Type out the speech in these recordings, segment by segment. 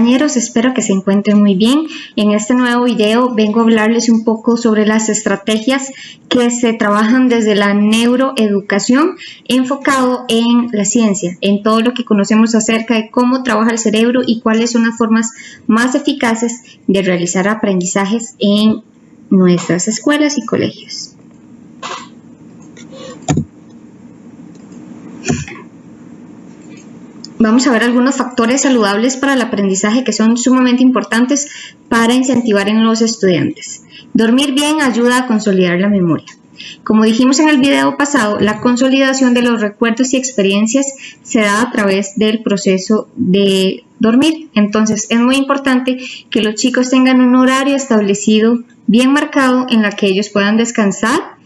compañeros, espero que se encuentren muy bien. En este nuevo video vengo a hablarles un poco sobre las estrategias que se trabajan desde la neuroeducación enfocado en la ciencia, en todo lo que conocemos acerca de cómo trabaja el cerebro y cuáles son las formas más eficaces de realizar aprendizajes en nuestras escuelas y colegios. Vamos a ver algunos factores saludables para el aprendizaje que son sumamente importantes para incentivar en los estudiantes. Dormir bien ayuda a consolidar la memoria. Como dijimos en el video pasado, la consolidación de los recuerdos y experiencias se da a través del proceso de dormir. Entonces, es muy importante que los chicos tengan un horario establecido, bien marcado, en la que ellos puedan descansar.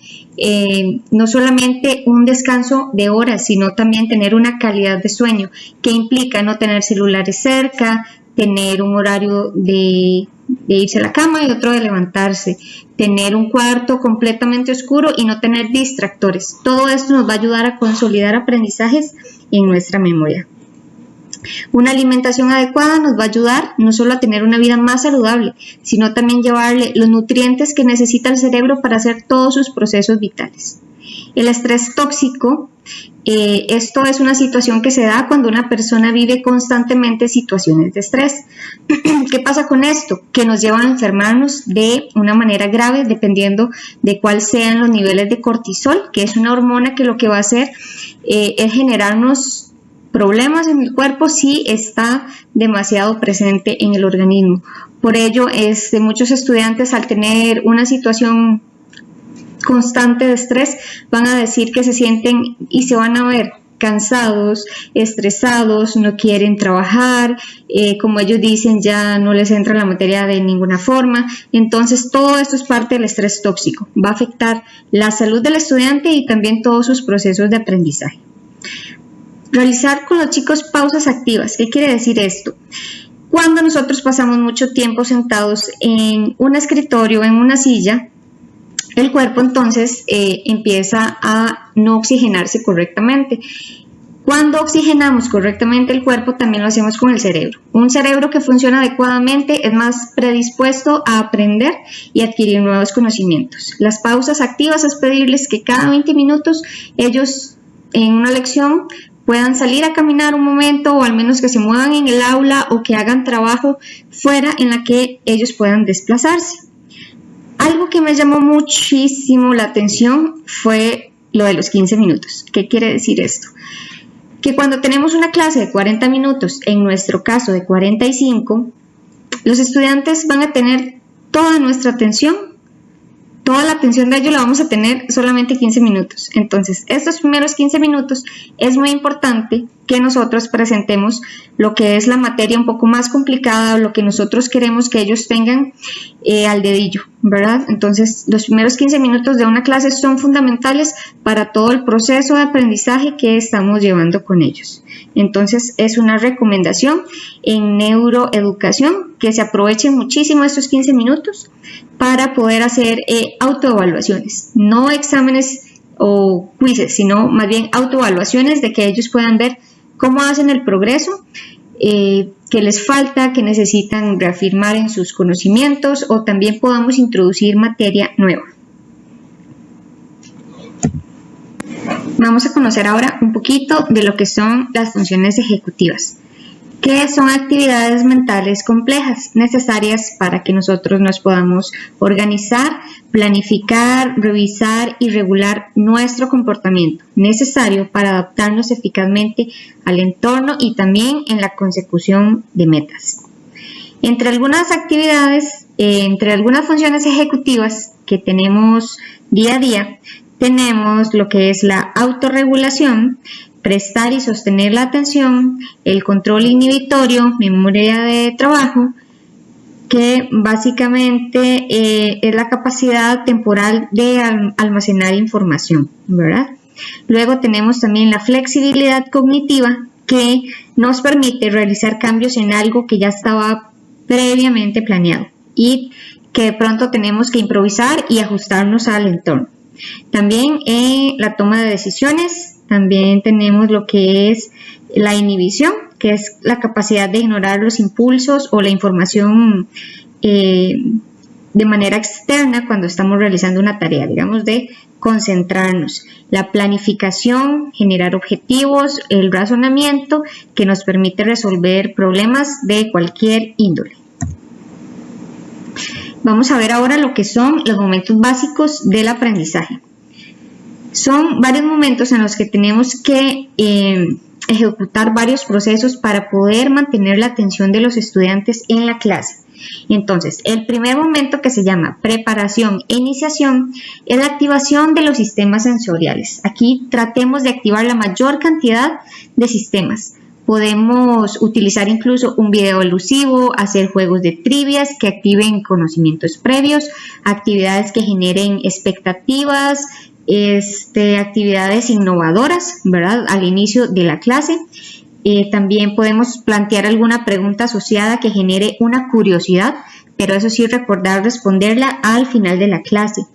No solamente un descanso de horas, sino también tener una calidad de sueño, que implica no tener celulares cerca, tener un horario de irse a la cama y otro de levantarse, tener un cuarto completamente oscuro y no tener distractores. Todo esto nos va a ayudar a consolidar aprendizajes en nuestra memoria. Una alimentación adecuada nos va a ayudar no solo a tener una vida más saludable, sino también llevarle los nutrientes que necesita el cerebro para hacer todos sus procesos vitales. El estrés tóxico, esto es una situación que se da cuando una persona vive constantemente situaciones de estrés. ¿Qué pasa con esto? Que nos lleva a enfermarnos de una manera grave dependiendo de cuáles sean los niveles de cortisol, que es una hormona que lo que va a hacer es generarnos problemas en el cuerpo si está demasiado presente en el organismo. Por ello, muchos estudiantes, al tener una situación constante de estrés, van a decir que se sienten y se van a ver cansados, estresados, no quieren trabajar, como ellos dicen, ya no les entra la materia de ninguna forma. Entonces, todo esto es parte del estrés tóxico. Va a afectar la salud del estudiante y también todos sus procesos de aprendizaje. Realizar con los chicos pausas activas. ¿Qué quiere decir esto? Cuando nosotros pasamos mucho tiempo sentados en un escritorio, en una silla, el cuerpo entonces empieza a no oxigenarse correctamente. Cuando oxigenamos correctamente el cuerpo, también lo hacemos con el cerebro. Un cerebro que funciona adecuadamente es más predispuesto a aprender y adquirir nuevos conocimientos. Las pausas activas es pedirles que cada 20 minutos ellos en una lección puedan salir a caminar un momento, o al menos que se muevan en el aula o que hagan trabajo fuera en la que ellos puedan desplazarse. Algo que me llamó muchísimo la atención fue lo de los 15 minutos. ¿Qué quiere decir esto? Que cuando tenemos una clase de 40 minutos, en nuestro caso de 45, los estudiantes van a tener toda nuestra atención. Toda la atención de ellos la vamos a tener solamente 15 minutos. Entonces, estos primeros 15 minutos es muy importante que nosotros presentemos lo que es la materia un poco más complicada, lo que nosotros queremos que ellos tengan al dedillo, ¿verdad? Entonces, los primeros 15 minutos de una clase son fundamentales para todo el proceso de aprendizaje que estamos llevando con ellos. Entonces, es una recomendación en neuroeducación que se aprovechen muchísimo estos 15 minutos para poder hacer autoevaluaciones, no exámenes o quizzes, sino más bien autoevaluaciones de que ellos puedan ver cómo hacen el progreso, qué les falta, qué necesitan reafirmar en sus conocimientos, o también podamos introducir materia nueva. Vamos a conocer ahora un poquito de lo que son las funciones ejecutivas, que son actividades mentales complejas necesarias para que nosotros nos podamos organizar, planificar, revisar y regular nuestro comportamiento, necesario para adaptarnos eficazmente al entorno y también en la consecución de metas. Entre algunas actividades, entre algunas funciones ejecutivas que tenemos día a día, tenemos lo que es la autorregulación, prestar y sostener la atención, el control inhibitorio, memoria de trabajo, que básicamente es la capacidad temporal de almacenar información, ¿verdad? Luego tenemos también la flexibilidad cognitiva, que nos permite realizar cambios en algo que ya estaba previamente planeado y que de pronto tenemos que improvisar y ajustarnos al entorno. También la toma de decisiones. También tenemos lo que es la inhibición, que es la capacidad de ignorar los impulsos o la información de manera externa cuando estamos realizando una tarea, digamos, de concentrarnos. La planificación, generar objetivos, el razonamiento que nos permite resolver problemas de cualquier índole. Vamos a ver ahora lo que son los momentos básicos del aprendizaje. Son varios momentos en los que tenemos que ejecutar varios procesos para poder mantener la atención de los estudiantes en la clase. Entonces, el primer momento, que se llama preparación e iniciación, es la activación de los sistemas sensoriales. Aquí tratemos de activar la mayor cantidad de sistemas. Podemos utilizar incluso un video alusivo, hacer juegos de trivias que activen conocimientos previos, actividades que generen expectativas, actividades innovadoras, ¿verdad?, al inicio de la clase. También podemos plantear alguna pregunta asociada que genere una curiosidad, pero eso sí, recordar responderla al final de la clase.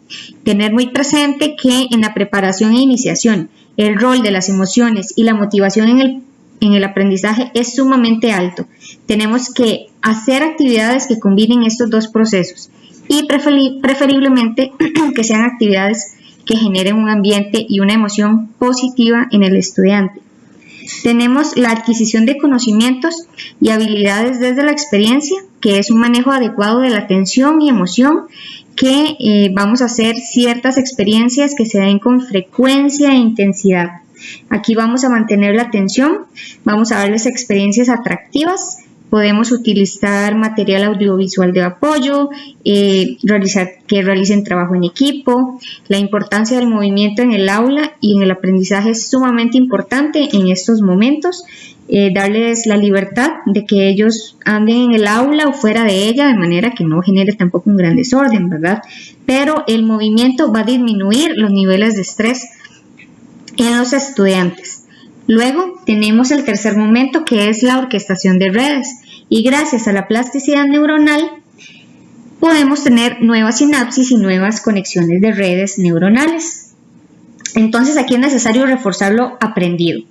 Tener muy presente que en la preparación e iniciación el rol de las emociones y la motivación en el aprendizaje es sumamente alto. Tenemos que hacer actividades que combinen estos dos procesos y preferiblemente que sean actividades que generen un ambiente y una emoción positiva en el estudiante. Tenemos la adquisición de conocimientos y habilidades desde la experiencia, que es un manejo adecuado de la atención y emoción, que vamos a hacer ciertas experiencias que se den con frecuencia e intensidad. Aquí vamos a mantener la atención, vamos a darles experiencias atractivas. Podemos utilizar material audiovisual de apoyo, que realicen trabajo en equipo. La importancia del movimiento en el aula y en el aprendizaje es sumamente importante en estos momentos. Darles la libertad de que ellos anden en el aula o fuera de ella, de manera que no genere tampoco un gran desorden, ¿verdad? Pero el movimiento va a disminuir los niveles de estrés en los estudiantes. Luego tenemos el tercer momento, que es la orquestación de redes, y gracias a la plasticidad neuronal podemos tener nuevas sinapsis y nuevas conexiones de redes neuronales. Entonces aquí es necesario reforzar lo aprendido,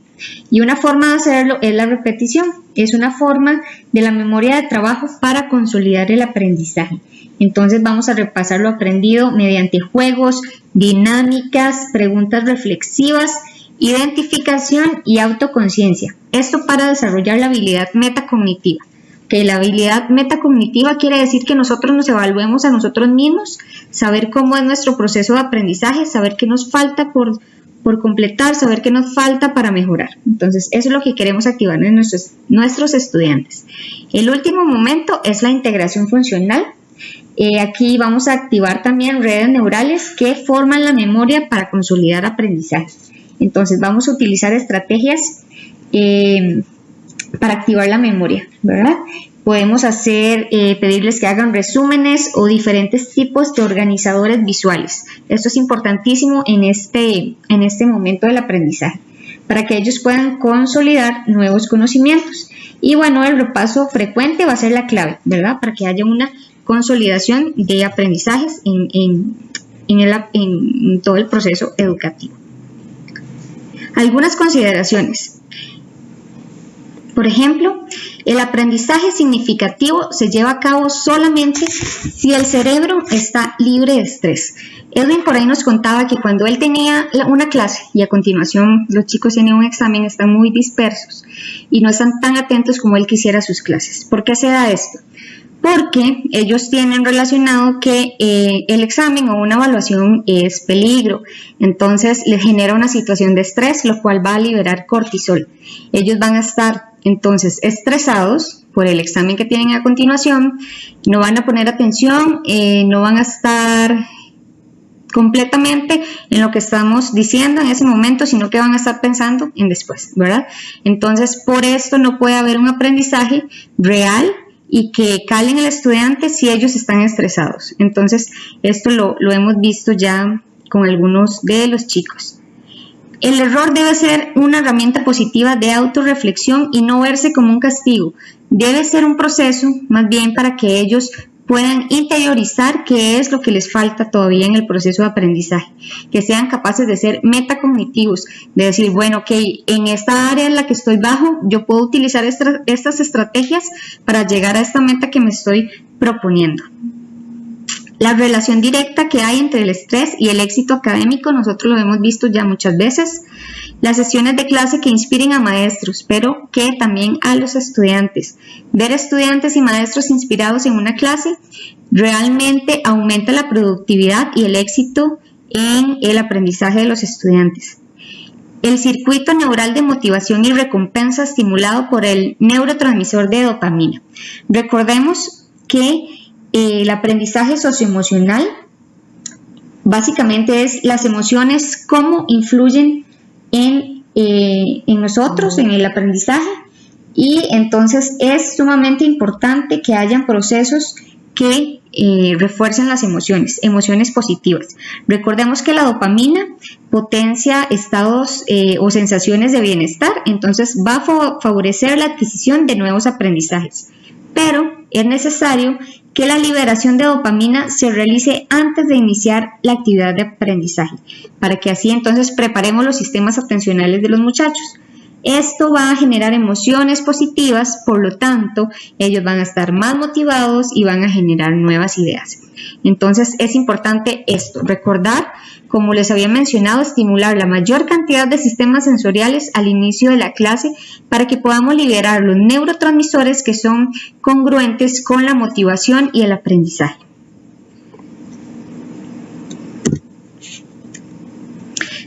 y una forma de hacerlo es la repetición. Es una forma de la memoria de trabajo para consolidar el aprendizaje. Entonces vamos a repasar lo aprendido mediante juegos, dinámicas, preguntas reflexivas, identificación y autoconciencia. Esto para desarrollar la habilidad metacognitiva. Que la habilidad metacognitiva quiere decir que nosotros nos evaluemos a nosotros mismos, saber cómo es nuestro proceso de aprendizaje, saber qué nos falta por completar, saber qué nos falta para mejorar. Entonces, eso es lo que queremos activar en nuestros estudiantes. El último momento es la integración funcional. Aquí vamos a activar también redes neurales que forman la memoria para consolidar aprendizaje. Entonces vamos a utilizar estrategias para activar la memoria, ¿verdad? Podemos pedirles que hagan resúmenes o diferentes tipos de organizadores visuales. Esto es importantísimo en este momento del aprendizaje, para que ellos puedan consolidar nuevos conocimientos. Y bueno, el repaso frecuente va a ser la clave, ¿verdad? Para que haya una consolidación de aprendizajes en todo el proceso educativo. Algunas consideraciones. Por ejemplo, el aprendizaje significativo se lleva a cabo solamente si el cerebro está libre de estrés. Edwin por ahí nos contaba que cuando él tenía una clase y a continuación los chicos tienen un examen, están muy dispersos y no están tan atentos como él quisiera a sus clases. ¿Por qué se da esto? Porque ellos tienen relacionado que el examen o una evaluación es peligro, entonces les genera una situación de estrés, lo cual va a liberar cortisol. Ellos van a estar entonces estresados por el examen que tienen a continuación, no van a poner atención, no van a estar completamente en lo que estamos diciendo en ese momento, sino que van a estar pensando en después, ¿verdad? Entonces, por esto no puede haber un aprendizaje real y que cale en el estudiante si ellos están estresados. Entonces, esto lo hemos visto ya con algunos de los chicos. El error debe ser una herramienta positiva de autorreflexión y no verse como un castigo. Debe ser un proceso, más bien, para que ellos puedan interiorizar qué es lo que les falta todavía en el proceso de aprendizaje, que sean capaces de ser metacognitivos, de decir, bueno, ok, en esta área en la que estoy bajo, yo puedo utilizar estas estrategias para llegar a esta meta que me estoy proponiendo. La relación directa que hay entre el estrés y el éxito académico, nosotros lo hemos visto ya muchas veces. Las sesiones de clase que inspiren a maestros, pero que también a los estudiantes. Ver estudiantes y maestros inspirados en una clase realmente aumenta la productividad y el éxito en el aprendizaje de los estudiantes. El circuito neural de motivación y recompensa estimulado por el neurotransmisor de dopamina. Recordemos que el aprendizaje socioemocional básicamente es las emociones, cómo influyen en nosotros, en el aprendizaje, y entonces es sumamente importante que hayan procesos que refuercen las emociones positivas. Recordemos que la dopamina potencia estados o sensaciones de bienestar, entonces va a favorecer la adquisición de nuevos aprendizajes, pero es necesario que la liberación de dopamina se realice antes de iniciar la actividad de aprendizaje, para que así entonces preparemos los sistemas atencionales de los muchachos. Esto va a generar emociones positivas, por lo tanto, ellos van a estar más motivados y van a generar nuevas ideas. Entonces, es importante esto, recordar, como les había mencionado, estimular la mayor cantidad de sistemas sensoriales al inicio de la clase para que podamos liberar los neurotransmisores que son congruentes con la motivación y el aprendizaje.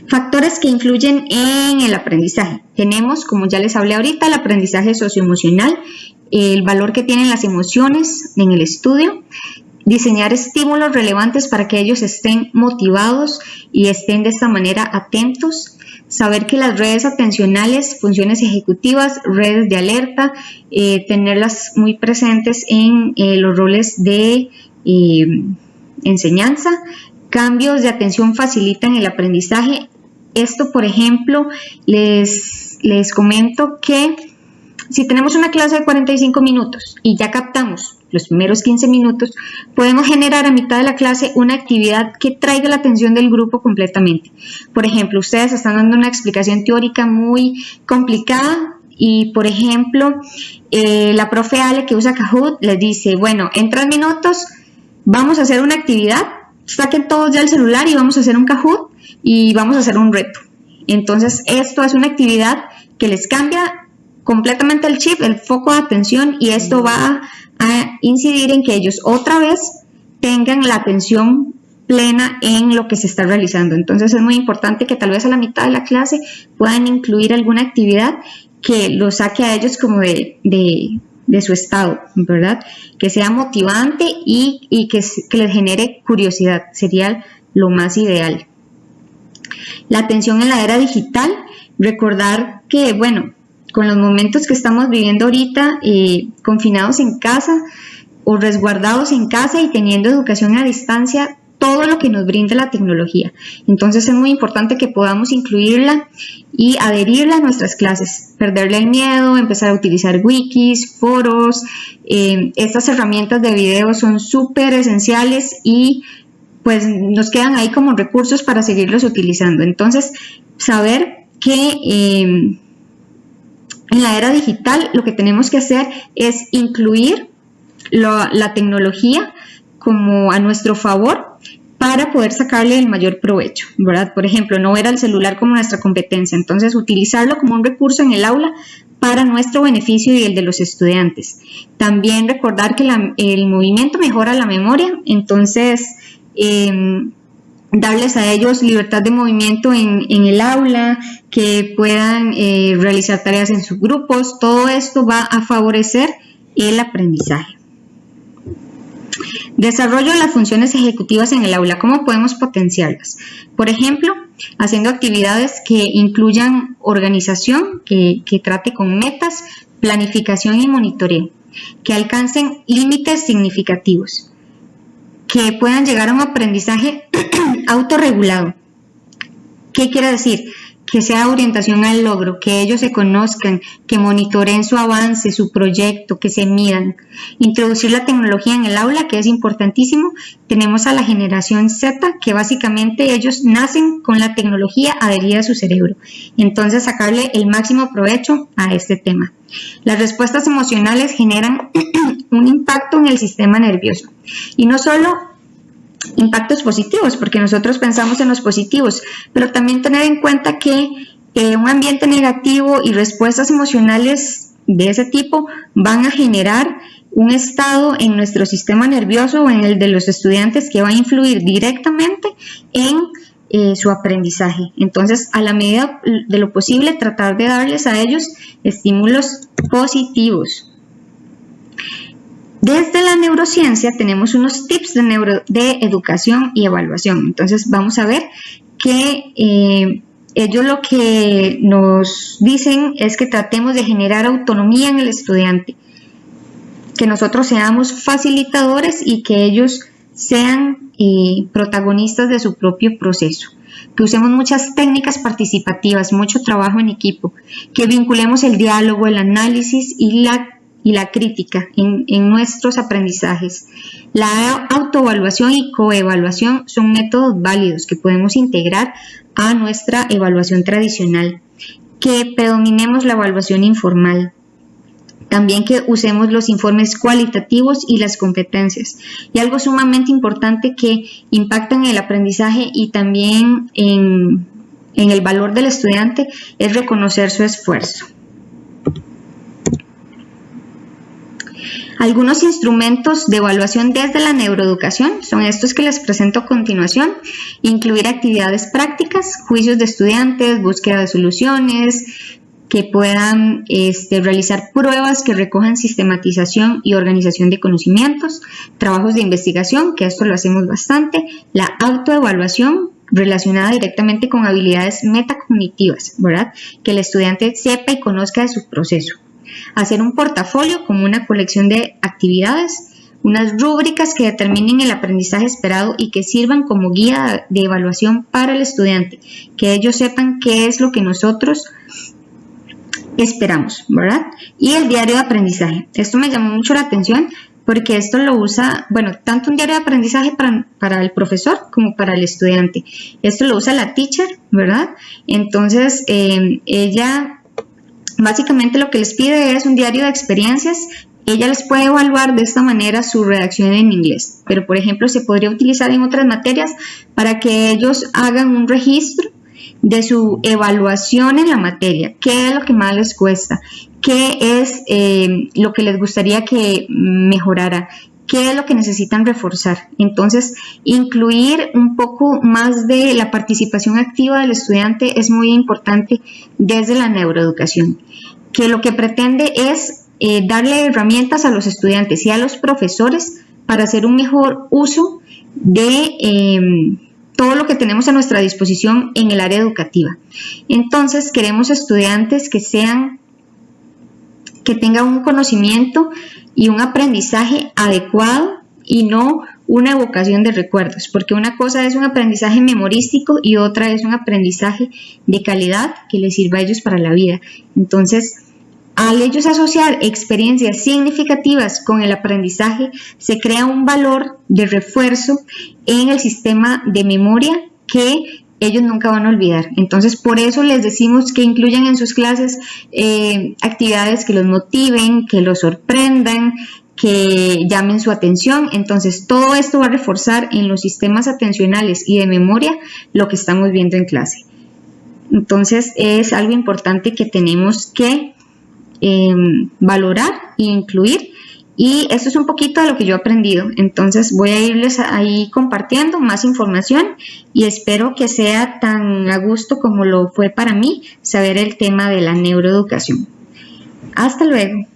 Factores que influyen en el aprendizaje. Tenemos, como ya les hablé ahorita, el aprendizaje socioemocional, el valor que tienen las emociones en el estudio, diseñar estímulos relevantes para que ellos estén motivados y estén de esta manera atentos, saber que las redes atencionales, funciones ejecutivas, redes de alerta, tenerlas muy presentes en los roles de enseñanza. Cambios de atención facilitan el aprendizaje. Esto, por ejemplo, les comento que si tenemos una clase de 45 minutos y ya captamos los primeros 15 minutos, podemos generar a mitad de la clase una actividad que traiga la atención del grupo completamente. Por ejemplo, ustedes están dando una explicación teórica muy complicada y, por ejemplo, la profe Ale, que usa Kahoot, les dice, bueno, en 3 minutos vamos a hacer una actividad, saquen todos ya el celular y vamos a hacer un Kahoot y vamos a hacer un reto. Entonces, esto es una actividad que les cambia completamente el chip, el foco de atención, y esto va a incidir en que ellos otra vez tengan la atención plena en lo que se está realizando. Entonces, es muy importante que tal vez a la mitad de la clase puedan incluir alguna actividad que los saque a ellos como de su estado, ¿verdad? Que sea motivante y que les genere curiosidad, sería lo más ideal. La atención en la era digital, recordar que, bueno, con los momentos que estamos viviendo ahorita, confinados en casa o resguardados en casa y teniendo educación a distancia, todo lo que nos brinda la tecnología. Entonces es muy importante que podamos incluirla y adherirla a nuestras clases, perderle el miedo, empezar a utilizar wikis, foros. Estas herramientas de video son súper esenciales y pues nos quedan ahí como recursos para seguirlos utilizando. Entonces, saber que en la era digital lo que tenemos que hacer es incluir la tecnología como a nuestro favor para poder sacarle el mayor provecho, ¿verdad? Por ejemplo, no ver al celular como nuestra competencia, entonces utilizarlo como un recurso en el aula para nuestro beneficio y el de los estudiantes. También recordar que el movimiento mejora la memoria, entonces darles a ellos libertad de movimiento en el aula, que puedan realizar tareas en sus grupos. Todo esto va a favorecer el aprendizaje. Desarrollo de las funciones ejecutivas en el aula. ¿Cómo podemos potenciarlas? Por ejemplo, haciendo actividades que incluyan organización, que trate con metas, planificación y monitoreo, que alcancen límites significativos, que puedan llegar a un aprendizaje autorregulado. ¿Qué quiere decir? que sea orientación al logro, que ellos se conozcan, que monitoreen su avance, su proyecto, que se midan. Introducir la tecnología en el aula, que es importantísimo. Tenemos a la generación Z, que básicamente ellos nacen con la tecnología adherida a su cerebro. Entonces, sacarle el máximo provecho a este tema. Las respuestas emocionales generan un impacto en el sistema nervioso. Y no solo impactos positivos, porque nosotros pensamos en los positivos, pero también tener en cuenta que un ambiente negativo y respuestas emocionales de ese tipo van a generar un estado en nuestro sistema nervioso o en el de los estudiantes que va a influir directamente en su aprendizaje. Entonces, a la medida de lo posible, tratar de darles a ellos estímulos positivos. Desde la neurociencia tenemos unos tips de educación y evaluación. Entonces vamos a ver que ellos lo que nos dicen es que tratemos de generar autonomía en el estudiante, que nosotros seamos facilitadores y que ellos sean protagonistas de su propio proceso, que usemos muchas técnicas participativas, mucho trabajo en equipo, que vinculemos el diálogo, el análisis y la crítica en nuestros aprendizajes. La autoevaluación y coevaluación son métodos válidos que podemos integrar a nuestra evaluación tradicional, que predominemos la evaluación informal, también que usemos los informes cualitativos y las competencias. Y algo sumamente importante que impacta en el aprendizaje y también en el valor del estudiante es reconocer su esfuerzo. Algunos instrumentos de evaluación desde la neuroeducación son estos que les presento a continuación. Incluir actividades prácticas, juicios de estudiantes, búsqueda de soluciones, que puedan realizar pruebas que recojan sistematización y organización de conocimientos, trabajos de investigación, que esto lo hacemos bastante, la autoevaluación relacionada directamente con habilidades metacognitivas, ¿verdad? Que el estudiante sepa y conozca de su proceso. Hacer un portafolio como una colección de actividades, unas rúbricas que determinen el aprendizaje esperado y que sirvan como guía de evaluación para el estudiante, que ellos sepan qué es lo que nosotros esperamos, ¿verdad? Y el diario de aprendizaje. Esto me llamó mucho la atención porque esto lo usa, bueno, tanto un diario de aprendizaje para el profesor como para el estudiante. Esto lo usa la teacher, ¿verdad? Entonces, ella básicamente lo que les pide es un diario de experiencias. Ella les puede evaluar de esta manera su redacción en inglés, pero por ejemplo se podría utilizar en otras materias para que ellos hagan un registro de su evaluación en la materia, qué es lo que más les cuesta, qué es lo que les gustaría que mejorara, qué es lo que necesitan reforzar. Entonces, incluir un poco más de la participación activa del estudiante es muy importante desde la neuroeducación, que lo que pretende es darle herramientas a los estudiantes y a los profesores para hacer un mejor uso de todo lo que tenemos a nuestra disposición en el área educativa. Entonces, queremos estudiantes que tengan un conocimiento y un aprendizaje adecuado y no una evocación de recuerdos, porque una cosa es un aprendizaje memorístico y otra es un aprendizaje de calidad que les sirva a ellos para la vida. Entonces, al ellos asociar experiencias significativas con el aprendizaje, se crea un valor de refuerzo en el sistema de memoria que ellos nunca van a olvidar. Entonces, por eso les decimos que incluyan en sus clases actividades que los motiven, que los sorprendan, que llamen su atención. Entonces, todo esto va a reforzar en los sistemas atencionales y de memoria lo que estamos viendo en clase. Entonces, es algo importante que tenemos que valorar e incluir, y esto es un poquito de lo que yo he aprendido. Entonces voy a irles ahí compartiendo más información y espero que sea tan a gusto como lo fue para mí saber el tema de la neuroeducación. Hasta luego.